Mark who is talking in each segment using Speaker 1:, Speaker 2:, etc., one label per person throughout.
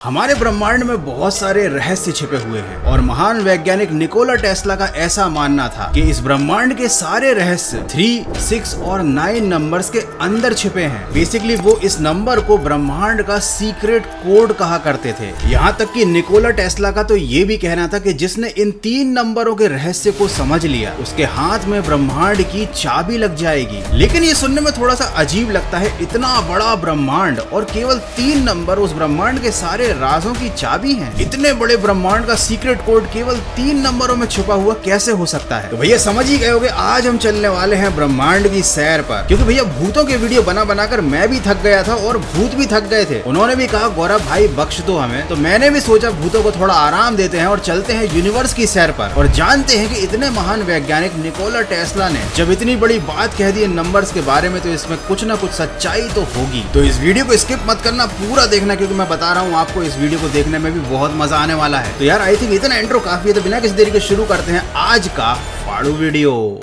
Speaker 1: हमारे ब्रह्मांड में बहुत सारे रहस्य छिपे हुए हैं और महान वैज्ञानिक निकोला टेस्ला का ऐसा मानना था कि इस ब्रह्मांड के सारे रहस्य 3, 6 और 9 नंबर्स के अंदर छिपे हैं। बेसिकली वो इस नंबर को ब्रह्मांड का सीक्रेट कोड कहा करते थे। यहाँ तक कि निकोला टेस्ला का तो ये भी कहना था कि जिसने इन 3 नंबरों के रहस्य को समझ लिया उसके हाथ में ब्रह्मांड की चाबी लग जाएगी। लेकिन ये सुनने में थोड़ा सा अजीब लगता है, इतना बड़ा ब्रह्मांड और केवल 3 नंबर उस ब्रह्मांड के सारे राजों की चाबी हैं। इतने बड़े ब्रह्मांड का सीक्रेट कोड केवल 3 नंबरों में छुपा हुआ कैसे हो सकता है? तो भैया समझ ही गए होंगे, आज हम चलने वाले हैं ब्रह्मांड की सैर पर। क्योंकि भैया भूतों के वीडियो बना बनाकर मैं भी थक गया था और भूत भी थक गए थे। उन्होंने भी कहा गौरव भाई बख्श दो हमें, तो मैंने भी सोचा भूतों को थोड़ा आराम देते हैं और चलते हैं यूनिवर्स की सैर पर और जानते हैं कि इतने महान वैज्ञानिक निकोला टेस्ला ने जब इतनी बड़ी बात कह दी नंबर्स के बारे में तो इसमें कुछ ना कुछ सच्चाई तो होगी। तो इस वीडियो को स्किप मत करना, पूरा देखना, क्योंकि मैं बता रहा हूँ आपको इस वीडियो को देखने में भी बहुत मजा आने वाला है। तो यार आई थिंक इतना इंट्रो काफी है, तो बिना किसी देरी के शुरू करते हैं आज का फाड़ू वीडियो।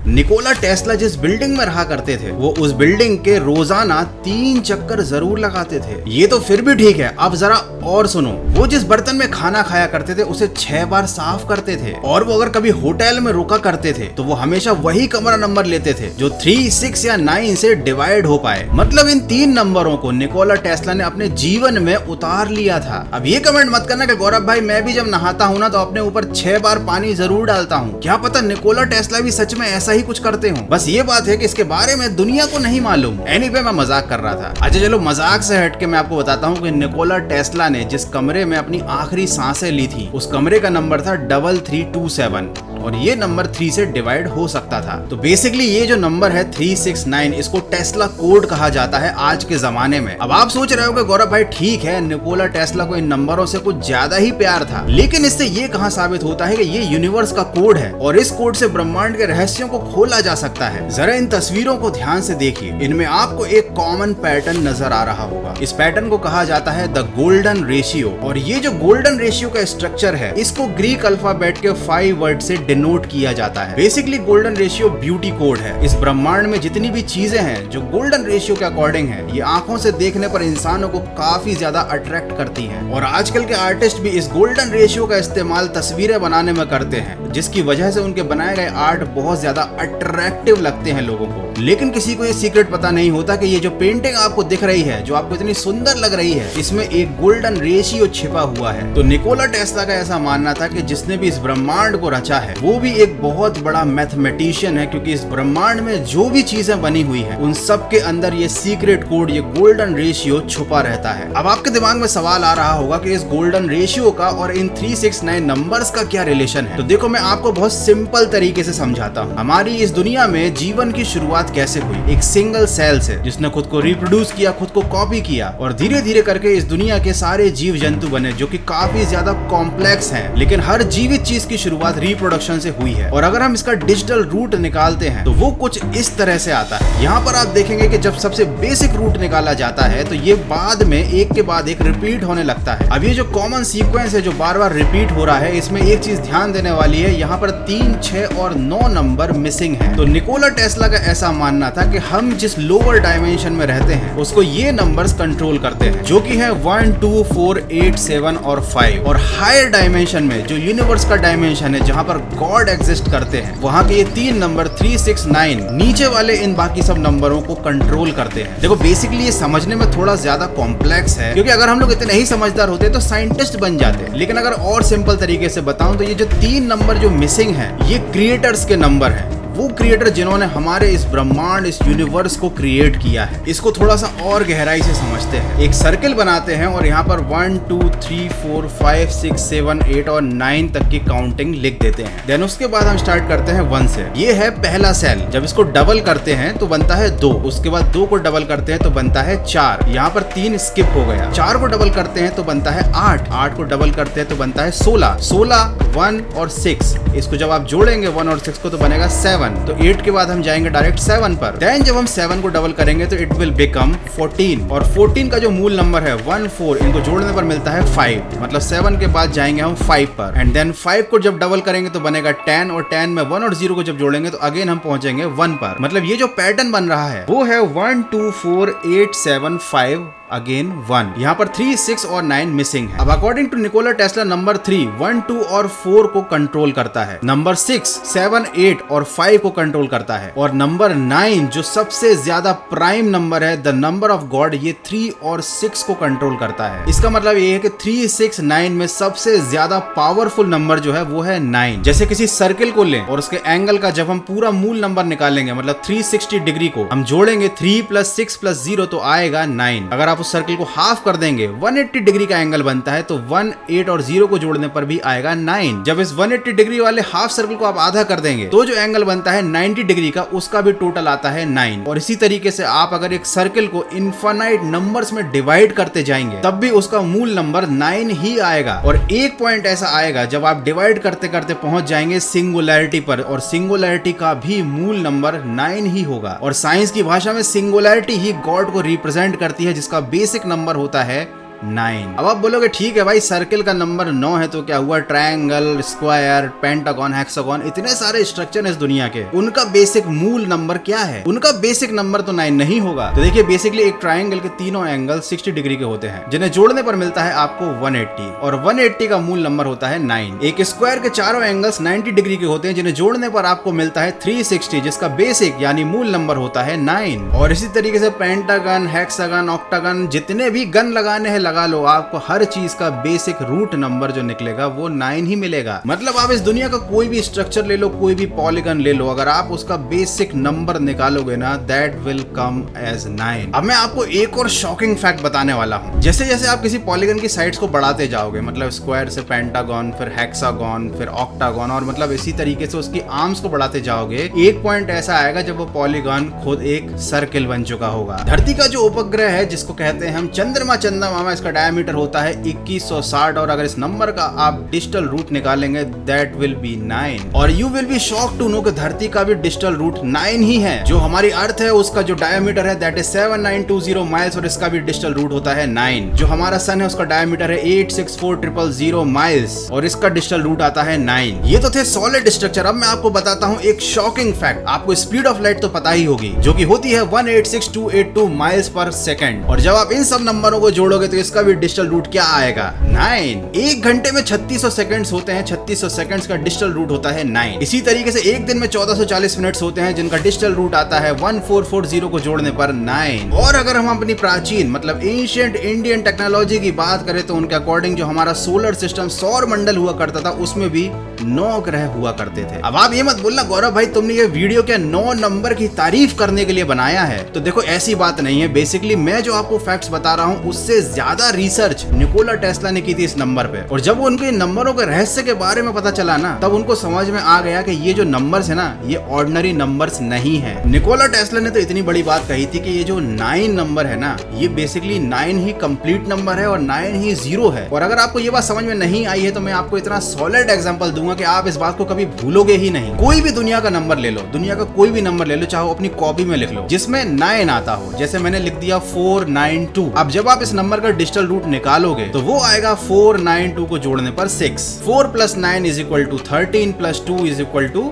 Speaker 1: निकोला टेस्ला जिस बिल्डिंग में रहा करते थे वो उस बिल्डिंग के रोजाना 3 चक्कर जरूर लगाते थे। ये तो फिर भी ठीक है, अब जरा और सुनो। वो जिस बर्तन में खाना खाया करते थे उसे 6 बार साफ करते थे और वो अगर कभी होटल में रुका करते थे तो वो हमेशा वही कमरा नंबर लेते थे जो 3, 6 या 9 से डिवाइड हो पाए। मतलब इन 3 नंबरों को निकोला टेस्ला ने अपने जीवन में उतार लिया था। अब ये कमेंट मत करना कि गौरव भाई मैं भी जब नहाता हूँ ना तो अपने ऊपर 6 बार पानी जरूर डालता हूँ। क्या पता निकोला टेस्ला भी सच में ऐसा ही कुछ करते हो। बस ये बात है कि इसके बारे में दुनिया को नहीं मालूम। एनीवे मैं मजाक कर रहा था। अच्छा चलो मजाक से हटके मैं आपको बताता हूँ कि निकोला टेस्ला ने जिस कमरे में अपनी आखिरी सांसें ली थी उस कमरे का नंबर था 3327 और ये नंबर 3 से डिवाइड हो सकता था। तो बेसिकली ये जो नंबर है 369 इसको टेस्ला कोड कहा जाता है आज के जमाने में। अब आप सोच रहे हो कि गौरव भाई ठीक है निकोला टेस्ला को इन नंबरों से कुछ ज्यादा ही प्यार था, लेकिन इससे ये कहां साबित होता है कि ये यूनिवर्स का कोड है और इस कोड से ब्रह्मांड के रहस्यों को खोला जा सकता है। जरा इन तस्वीरों को ध्यान से देखिए, इनमें आपको एक कॉमन पैटर्न नजर आ रहा होगा। इस पैटर्न को कहा जाता है द गोल्डन रेशियो और ये जो गोल्डन रेशियो का स्ट्रक्चर है इसको ग्रीक अल्फाबेट के 5 वर्ड से डिनोट किया जाता है। Basically golden ratio beauty code है। इस ब्रह्मांड में जितनी भी चीजें हैं जो गोल्डन रेशियो के अकॉर्डिंग है ये आंखों से देखने पर इंसानों को काफी ज्यादा अट्रैक्ट करती हैं और आजकल के आर्टिस्ट भी इस गोल्डन रेशियो का इस्तेमाल तस्वीरें बनाने में करते हैं, जिसकी वजह से उनके बनाए गए आर्ट बहुत ज्यादा अट्रैक्टिव लगते हैं लोगों को। लेकिन किसी को ये सीक्रेट पता नहीं होता कि ये जो पेंटिंग आपको दिख रही है, जो आपको इतनी सुंदर लग रही है, इसमें एक गोल्डन रेशियो छिपा हुआ है। तो निकोला टेस्ला का ऐसा मानना था कि जिसने भी इस ब्रह्मांड को रचा है वो भी एक बहुत बड़ा मैथमेटिशियन है, क्योंकि इस ब्रह्मांड में जो भी चीजें बनी हुई हैं उन सब के अंदर ये सीक्रेट कोड, ये गोल्डन रेशियो छुपा रहता है। अब आपके दिमाग में सवाल आ रहा होगा कि इस गोल्डन रेशियो का और इन 369 नंबर्स का क्या रिलेशन है? तो देखो मैं आपको बहुत सिंपल तरीके से समझाता हूँ। हमारी इस दुनिया में जीवन की शुरुआत कैसे हुई? एक सिंगल सेल से, जिसने खुद को रिप्रोड्यूस किया, खुद को कॉपी किया और धीरे धीरे करके इस दुनिया के सारे जीव जंतु बने जो कि काफी ज्यादा कॉम्प्लेक्स हैं। लेकिन हर जीवित चीज की शुरुआत रिप्रोडक्शन से हुई है और अगर हम इसका डिजिटल रूट निकालते हैं तो वो कुछ इस तरह से आता है। यहाँ पर आप देखेंगे कि जब सबसे बेसिक रूट निकाला जाता है तो ये बाद में एक के बाद एक रिपीट होने लगता है। अब ये जो कॉमन सीक्वेंस है जो बार बार रिपीट हो रहा है, इसमें एक चीज ध्यान देने वाली है, यहाँ पर 3, 6 और 9 नंबर मिसिंग है। तो निकोला टेस्ला का ऐसा मानना था कि हम जिस लोअर डायमेंशन में रहते हैं उसको ये नंबर्स कंट्रोल करते हैं, जो कि है 1, 2, 4, 8, 7 और 5। और हायर डायमेंशन में जो यूनिवर्स का डायमेंशन है जहाँ पर गॉड एग्जिस्ट करते हैं, वहाँ के ये 3 नंबर 3, 6, 9 नीचे वाले इन बाकी सब नंबरों को कंट्रोल करते हैं। देखो बेसिकली ये समझने में थोड़ा ज्यादा कॉम्प्लेक्स है, क्योंकि अगर हम लोग इतने ही समझदार होते तो साइंटिस्ट बन जाते। लेकिन अगर और सिंपल तरीके से बताऊं तो ये जो 3 नंबर जो मिसिंग है ये क्रिएटर्स के नंबर हैं। वो क्रिएटर जिन्होंने हमारे इस ब्रह्मांड, इस यूनिवर्स को क्रिएट किया है। इसको थोड़ा सा और गहराई से समझते हैं। एक सर्कल बनाते हैं और यहाँ पर 1, 2, 3, 4, 5, 6, 7, 8 और 9 तक की काउंटिंग लिख देते हैं। देन उसके बाद हम स्टार्ट करते हैं 1 से। ये है पहला सेल। जब इसको डबल करते हैं तो बनता है 2, उसके बाद 2 को डबल करते हैं तो बनता है 4, यहाँ पर 3 स्किप हो गया। 4 को डबल करते हैं तो बनता है 8, 8 को डबल करते हैं तो बनता है 16, 16, 1 और 6। इसको जब आप जोड़ेंगे 1 और 6 को तो बनेगा 7। 7, तो 8 के बाद हम जाएंगे डायरेक्ट 7 पर। देन जब हम 7 को डबल करेंगे तो इट विल बिकम 14, और 14 का जो मूल नंबर है 1 4, इनको जोड़ने पर मिलता है 5, मतलब 7 के बाद जाएंगे हम 5 पर। एंड देन 5 को जब डबल करेंगे तो बनेगा 10, और 10 में 1 और 0 को जब जोड़ेंगे तो अगेन हम पहुंचेंगे 1 पर। मतलब ये जो पैटर्न बन रहा है वो है 1 2 4 8 7 5 अगेन 1। यहाँ पर 3 6 और 9 मिसिंग है। अब according to Nikola Tesla number 3 1 2 और 4 को कंट्रोल करता है, नंबर 6 7 8 और 5 को कंट्रोल करता है, और नंबर 9 जो सबसे ज्यादा प्राइम नंबर है, द नंबर ऑफ गॉड, ये 3 और 6 को कंट्रोल करता है। इसका मतलब ये है कि 3 6 9 में सबसे ज्यादा पावरफुल नंबर जो है वो है 9। जैसे किसी सर्किल को लें और उसके एंगल का जब हम पूरा मूल नंबर निकालेंगे, मतलब 360 डिग्री को हम जोड़ेंगे 3 + 6 + 0 तो आएगा 9। अगर उस सर्किल को हाफ कर देंगे, 180 डिग्री का एंगल बनता है, तो 1 8 और 0 को जोड़ने पर भी आएगा 9। जब इस 180 डिग्री वाले हाफ सर्किल को आप आधा कर देंगे तो जो एंगल बनता है 90 डिग्री का, उसका भी टोटल आता है 9। और इसी तरीके से आप अगर एक सर्किल को इनफाइनाइट नंबर्स में डिवाइड करते जाएंगे तब भी उसका मूल नंबर 9 ही आएगा। और एक पॉइंट ऐसा आएगा जब आप डिवाइड करते करते पहुंच जाएंगे सिंगुलैरिटी पर, और सिंगुलैरिटी का भी मूल नंबर 9 ही होगा। और साइंस की भाषा में सिंगुलैरिटी ही गॉड को रिप्रेजेंट करती है, जिसका बेसिक नंबर होता है 9। अब आप बोलोगे ठीक है भाई, सर्किल का नंबर 9 है तो क्या हुआ, ट्रायंगल, स्क्वायर, पेंटागन, हेक्सागन, इतने सारे स्ट्रक्चर है इस दुनिया के, उनका बेसिक मूल नंबर क्या है? उनका बेसिक नंबर तो 9 नहीं होगा। तो देखिए बेसिकली एक ट्रायंगल के तीनों एंगल 60 डिग्री के होते हैं, जिन्हें जोड़ने पर मिलता है आपको 180, और 180 का मूल नंबर होता है 9। एक स्क्वायर के चारों एंगल्स 90 डिग्री के होते हैं, जिन्हें जोड़ने पर आपको मिलता है 360, जिसका बेसिक यानी मूल नंबर होता है 9। और इसी तरीके से पेंटागन, हेक्सागन, ऑक्टागन, जितने भी गन लगाने हैं लगा लो, आपको हर चीज का बेसिक रूट नंबर जो निकलेगा वो 9 ही मिलेगा। मतलब आप इस दुनिया का कोई भी स्ट्रक्चर ले लो, कोई भी पॉलीगन ले लो, अगर आप उसका बेसिक नंबर निकालोगे ना, दैट विल कम एज 9। अब मैं आपको एक और शॉकिंग फैक्ट बताने वाला हूँ। जैसे जैसे आप किसी पॉलीगन की साइड्स को बढ़ाते जाओगे, मतलब स्क्वायर से पेंटागन, फिर हेक्सागन, फिर ऑक्टागन, और मतलब इसी तरीके से उसकी आर्म्स को बढ़ाते जाओगे, एक पॉइंट ऐसा आएगा जब वो पॉलीगन खुद एक सर्किल बन चुका होगा। धरती का जो उपग्रह है जिसको कहते हैं हम चंद्रमा, इसका डायमीटर होता है 2160, और अगर इस नंबर का आप डिजिटल रूट निकालेंगे दैट विल बी 9। और you will be shocked to know कि धरती का भी डिजिटल रूट 9 ही है। जो हमारी अर्थ है उसका जो डायमीटर है दैट इज 7920 माइल्स, और इसका भी डिजिटल रूट होता है 9। जो हमारा सन है उसका डायमीटर है 864000 माइल्स, और इसका डिजिटल रूट आता है 9। ये तो थे सॉलिड स्ट्रक्चर। अब मैं आपको बताता हूँ एक शॉकिंग फैक्ट। आपको स्पीड ऑफ लाइट तो पता ही होगी, जो कि होती है 186282 माइल्स पर सेकंड। और जब आप इन सब नंबरों को जोड़ोगे तो इसका भी डिजिटल रूट क्या आएगा? 9। एक घंटे में 3600 सेकंड्स होते हैं, 3600 सेकंड्स का डिजिटल रूट होता है 9। इसी तरीके से एक दिन में 1440 मिनट्स होते हैं, जिनका डिजिटल रूट आता है 1440 को जोड़ने पर 9। और अगर हम अपनी प्राचीन मतलब एंशिएंट इंडियन टेक्नोलॉजी की बात करें तो उनके अकॉर्डिंग जो हमारा सोलर सिस्टम सौर मंडल हुआ करता था, उसमें भी 9 ग्रह हुआ करते थे। अब आप ये मत बोलना गौरव भाई तुमने ये वीडियो क्या 9 नंबर की तारीफ करने के लिए बनाया है? तो देखो ऐसी बात नहीं है। बेसिकली मैं जो आपको फैक्ट्स बता रहा हूँ उससे ज्यादा रिसर्च निकोला टेस्ला ने की थी इस नंबर पे, और जब उनके नंबरों के रहस्य के बारे में पता चला ना, तब उनको समझ में आ गया कि ये जो नंबर्स है ना, ये ऑर्डिनरी नंबर्स नहीं है। निकोला टेस्ला ने तो इतनी बड़ी बात कही थी कि ये जो 9 नंबर है ना, ये बेसिकली 9 ही कंप्लीट नंबर है और 9 ही 0 है। और अगर आपको ये बात समझ में नहीं आई है तो मैं आपको इतना सॉलिड एग्जांपल दूंगा कि आप इस बात को कभी भूलोगे ही नहीं। कोई भी दुनिया का नंबर ले लो, दुनिया का कोई भी नंबर ले लो, चाहे अपनी कॉपी में लिख लो जिसमें 9 आता हो, जैसे मैंने लिख दिया 492। अब जब आप इस नंबर का डिजिटल रूट निकालोगे तो वो आएगा 492 को जोड़ने पर 6। 4 + 9 = 13 + 2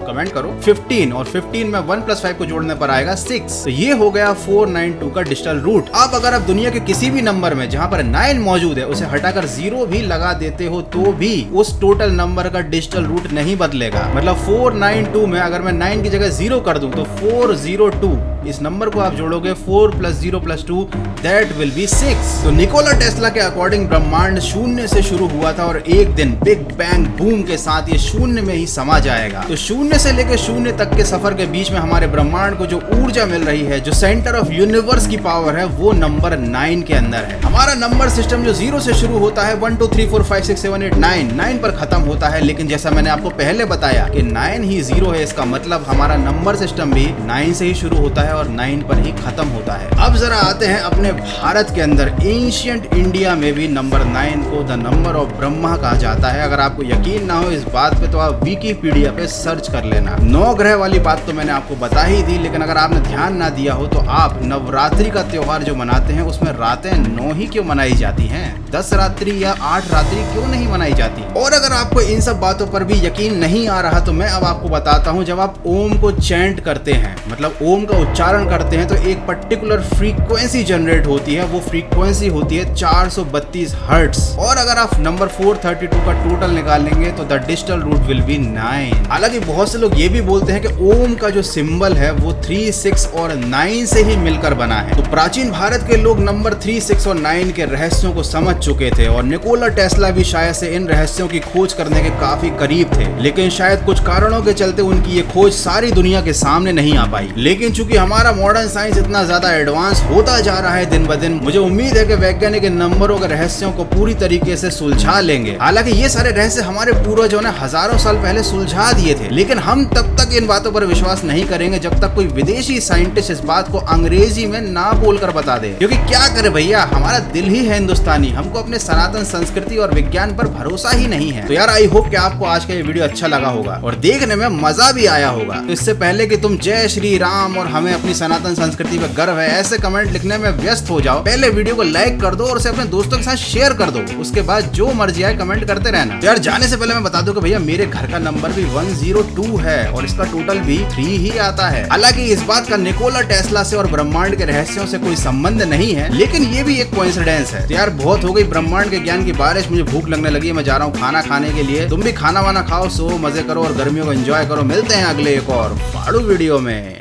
Speaker 1: = कमेंट करो 15, और 15 में 1 + 5 को जोड़ने पर आएगा 6। तो ये हो गया 492 का डिजिटल रूट। अब अगर आप दुनिया के किसी भी नंबर में जहां पर 9 मौजूद है उसे हटाकर 0 भी लगा देते हो तो भी उस टोटल नंबर का डिजिटल रूट नहीं बदलेगा। मतलब 492 में अगर मैं 9 की जगह 0 कर दूं तो 402, इस नंबर को आप जोड़ोगे 4 + 0 + 2 दैट विल बी 6। तो निकोला टेस्ला के अकॉर्डिंग ब्रह्मांड शून्य से शुरू हुआ था और एक दिन बिग बैंग बूम के साथ ये शून्य में ही समा जाएगा। तो शून्य से लेकर शून्य तक के सफर के बीच में हमारे ब्रह्मांड को जो ऊर्जा मिल रही है, जो सेंटर ऑफ यूनिवर्स की पावर है, वो नंबर 9 के अंदर है। हमारा नंबर सिस्टम जो 0 से शुरू होता है 1 2 3 4 5 6 7 8 9 पर खत्म होता है, लेकिन जैसा मैंने आपको पहले बताया कि 9 ही 0 है, इसका मतलब हमारा नंबर सिस्टम भी 9 से ही शुरू होता है और 9 पर ही खत्म होता है। अब जरा आते हैं अपने भारत के अंदर। एंशिएंट इंडिया में भी नंबर 9 को द नंबर ऑफ ब्रह्मा कहा जाता है। अगर आपको यकीन ना हो इस बात पे तो आप विकिपीडिया पे सर्च कर लेना। 9 ग्रह वाली बात तो मैंने आपको बता ही दी, लेकिन अगर आपने ध्यान ना दिया हो तो आप नवरात्रि का त्योहार जो मनाते हैं उसमें रातें 9 ही क्यों मनाई जाती हैं? 10 रात्रि या 8 रात्रि क्यों नहीं मनाई जाती? और अगर आपको इन सब बातों पर भी यकीन नहीं आ रहा तो मैं अब आपको बताता हूँ। जब आप ओम को चैंट करते हैं, मतलब ओम का उच्चारण करते हैं, तो एक पर्टिकुलर फ्रीक्वेंसी जनरेट होती है। वो फ्रीक्वेंसी होती है 432 हर्ट्ज। और अगर आप नंबर 432 का टोटल निकालेंगे तो the digital root will be 9। हालांकि बहुत से लोग ये भी बोलते हैं कि ओम का जो सिंबल है वो 3, 6 और 9 से ही मिलकर बना है। तो प्राचीन भारत के लोग नंबर 3, 6 और 9 के रहस्यों को समझ चुके थे और निकोला टेस्ला भी शायद से इन रहस्यों की खोज करने के काफी करीब थे, लेकिन शायद कुछ कारणों के चलते उनकी ये खोज सारी दुनिया के सामने नहीं आ पाई। लेकिन चूंकि हमारा मॉडर्न साइंस इतना ज्यादा एडवांस होता जा रहा है दिन ब दिन, मुझे उम्मीद है कि वैज्ञानिक इन नंबरों के रहस्यों को पूरी तरीके से सुलझा लेंगे। हालांकि ये सारे रहस्य हमारे पूर्वजों ने हजारों साल पहले सुलझा दिए थे, लेकिन हम तब तक इन बातों पर विश्वास नहीं करेंगे जब तक कोई विदेशी साइंटिस्ट इस बात को अंग्रेजी में ना बोलकर बता दे। क्योंकि क्या करे भैया, हमारा दिल ही है हिंदुस्तानी, हमको अपने सनातन संस्कृति और विज्ञान पर भरोसा ही नहीं है। तो यार आई होप कि आपको आज का ये वीडियो अच्छा लगा होगा और देखने में मजा भी आया होगा। तो इससे पहले कि तुम जय श्री राम और हमें अपनी सनातन संस्कृति पर गर्व है ऐसे कमेंट लिखने में व्यस्त हो जाओ, पहले वीडियो को लाइक कर दो और उसे अपने दोस्तों के साथ शेयर कर दो। उसके बाद जो मर्जी आए कमेंट करते रहना। यार जाने से पहले मैं बता दूं कि भैया मेरे घर का नंबर भी 102 है और इसका टोटल भी 3 ही आता है। हालांकि इस बात का निकोला टेस्ला से और ब्रह्मांड के रहस्यों से कोई संबंध नहीं है, लेकिन ये भी एक कोइंसिडेंस है। तो यार बहुत हो गई ब्रह्मांड के ज्ञान की बारिश, मुझे भूख लगने लगी है, मैं जा रहा हूँ खाना खाने के लिए। तुम भी खाना वाना खाओ, सो मजे करो और गर्मियों को एंजॉय करो। मिलते हैं अगले एक और फाड़ू वीडियो में।